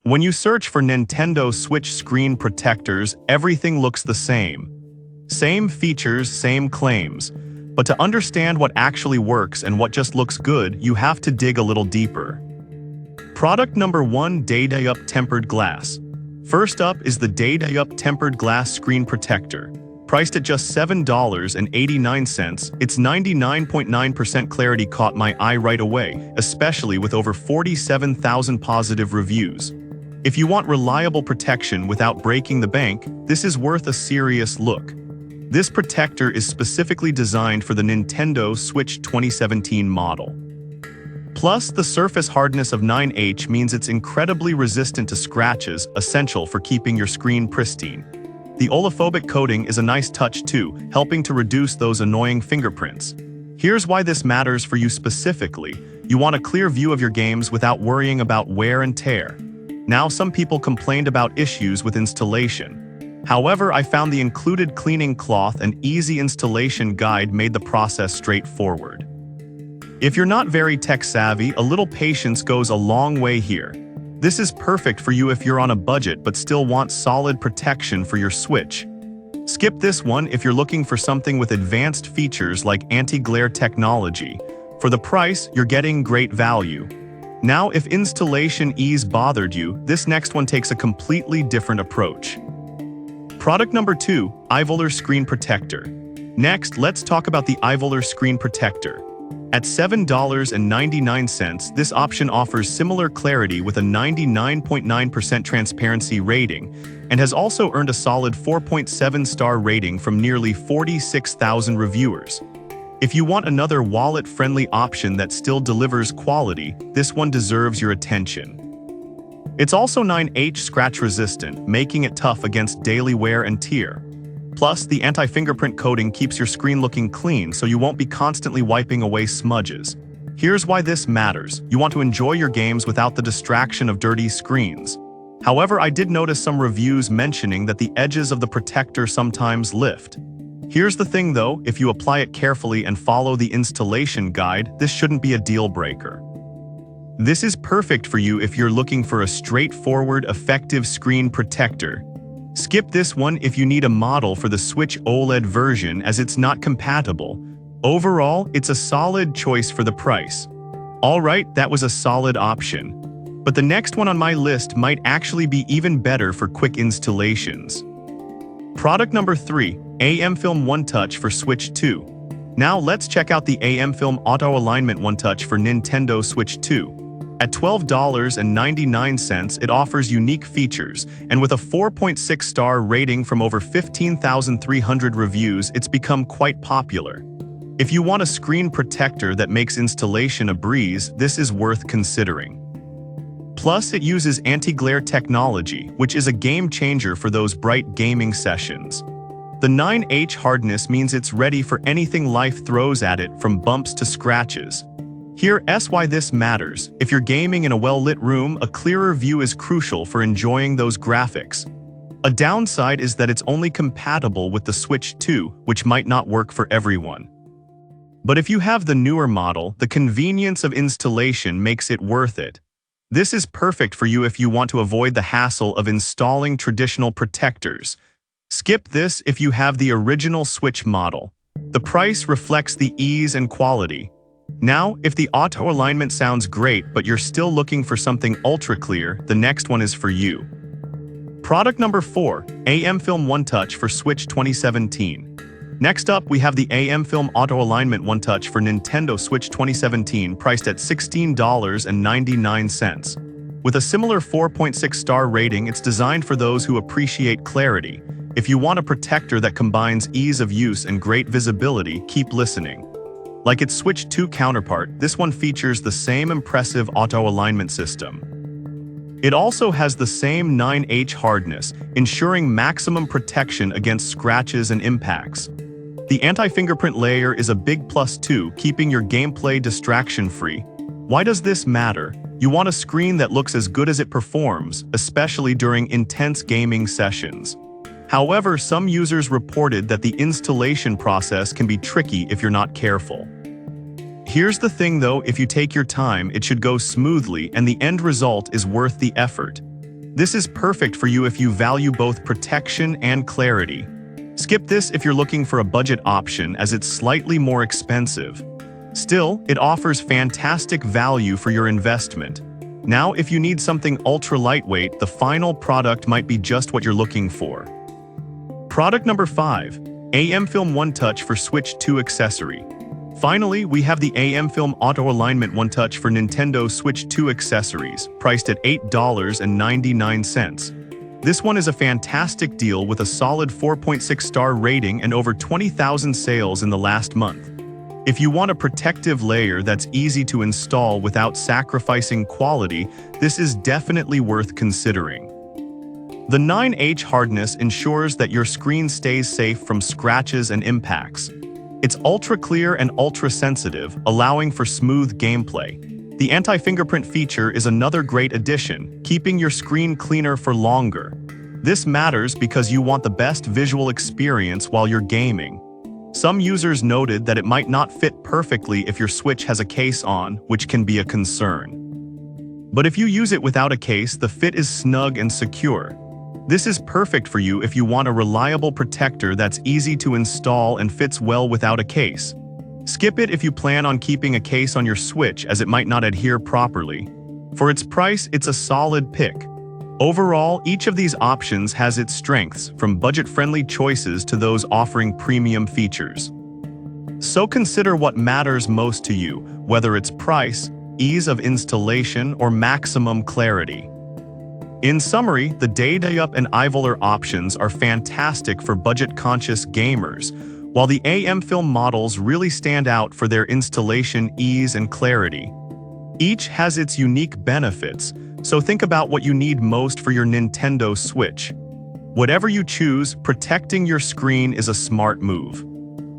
When you search for Nintendo Switch screen protectors, everything looks the same. Same features, same claims. But to understand what actually works and what just looks good, you have to dig a little deeper. Product number 1, Day-Up Tempered Glass. First up is the Day-Up Tempered Glass Screen Protector. Priced at just $7.89, its 99.9% clarity caught my eye right away, especially with over 47,000 positive reviews. If you want reliable protection without breaking the bank, this is worth a serious look. This protector is specifically designed for the Nintendo Switch 2017 model. Plus, the surface hardness of 9H means it's incredibly resistant to scratches, essential for keeping your screen pristine. The oliphobic coating is a nice touch too, helping to reduce those annoying fingerprints. Here's why this matters for you specifically. You want a clear view of your games without worrying about wear and tear. Now, some people complained about issues with installation. However, I found the included cleaning cloth and easy installation guide made the process straightforward. If you're not very tech-savvy, a little patience goes a long way here. This is perfect for you if you're on a budget but still want solid protection for your Switch. Skip this one if you're looking for something with advanced features like anti-glare technology. For the price, you're getting great value. Now, if installation ease bothered you, this next one takes a completely different approach. Product number 2, iVoLR Screen Protector. Next, let's talk about the iVoLR Screen Protector. At $7.99, this option offers similar clarity with a 99.9% transparency rating and has also earned a solid 4.7-star rating from nearly 46,000 reviewers. If you want another wallet-friendly option that still delivers quality, this one deserves your attention. It's also 9H scratch-resistant, making it tough against daily wear and tear. Plus, the anti-fingerprint coating keeps your screen looking clean so you won't be constantly wiping away smudges. Here's why this matters. You want to enjoy your games without the distraction of dirty screens. However, I did notice some reviews mentioning that the edges of the protector sometimes lift. Here's the thing though, if you apply it carefully and follow the installation guide, this shouldn't be a deal breaker. This is perfect for you if you're looking for a straightforward, effective screen protector. Skip this one if you need a model for the Switch OLED version as it's not compatible. Overall, it's a solid choice for the price. Alright, that was a solid option. But the next one on my list might actually be even better for quick installations. Product number 3, AM-Film One Touch for Switch 2. Now let's check out the AM-Film Auto Alignment One Touch for Nintendo Switch 2. At $12.99, it offers unique features, and with a 4.6-star rating from over 15,300 reviews, it's become quite popular. If you want a screen protector that makes installation a breeze, this is worth considering. Plus, it uses anti-glare technology, which is a game-changer for those bright gaming sessions. The 9H hardness means it's ready for anything life throws at it, from bumps to scratches. Here's why this matters. If you're gaming in a well-lit room, a clearer view is crucial for enjoying those graphics. A downside is that it's only compatible with the Switch 2, which might not work for everyone. But if you have the newer model, the convenience of installation makes it worth it. This is perfect for you if you want to avoid the hassle of installing traditional protectors. Skip this if you have the original Switch model. The price reflects the ease and quality. Now, if the auto alignment sounds great but you're still looking for something ultra clear, the next one is for you. Product number 4, AM-Film One Touch for Switch 2017. Next up, we have the AM-Film Auto Alignment One Touch for Nintendo Switch 2017, priced at $16.99. With a similar 4.6-star rating, it's designed for those who appreciate clarity. If you want a protector that combines ease of use and great visibility, keep listening. Like its Switch 2 counterpart, this one features the same impressive auto-alignment system. It also has the same 9H hardness, ensuring maximum protection against scratches and impacts. The anti-fingerprint layer is a big plus too, keeping your gameplay distraction-free. Why does this matter? You want a screen that looks as good as it performs, especially during intense gaming sessions. However, some users reported that the installation process can be tricky if you're not careful. Here's the thing though, if you take your time, it should go smoothly and the end result is worth the effort. This is perfect for you if you value both protection and clarity. Skip this if you're looking for a budget option as it's slightly more expensive. Still, it offers fantastic value for your investment. Now, if you need something ultra lightweight, the final product might be just what you're looking for. Product number 5. AM Film One Touch for Switch 2 accessory. Finally, we have the AM Film Auto Alignment One Touch for Nintendo Switch 2 accessories, priced at $8.99. This one is a fantastic deal with a solid 4.6-star rating and over 20,000 sales in the last month. If you want a protective layer that's easy to install without sacrificing quality, this is definitely worth considering. The 9H hardness ensures that your screen stays safe from scratches and impacts. It's ultra-clear and ultra-sensitive, allowing for smooth gameplay. The anti-fingerprint feature is another great addition, keeping your screen cleaner for longer. This matters because you want the best visual experience while you're gaming. Some users noted that it might not fit perfectly if your Switch has a case on, which can be a concern. But if you use it without a case, the fit is snug and secure. This is perfect for you if you want a reliable protector that's easy to install and fits well without a case. Skip it if you plan on keeping a case on your Switch as it might not adhere properly. For its price, it's a solid pick. Overall, each of these options has its strengths, from budget-friendly choices to those offering premium features. So consider what matters most to you, whether it's price, ease of installation, or maximum clarity. In summary, the Day-Up and Ivoler options are fantastic for budget-conscious gamers, while the AM Film models really stand out for their installation ease and clarity. Each has its unique benefits, so think about what you need most for your Nintendo Switch. Whatever you choose, protecting your screen is a smart move.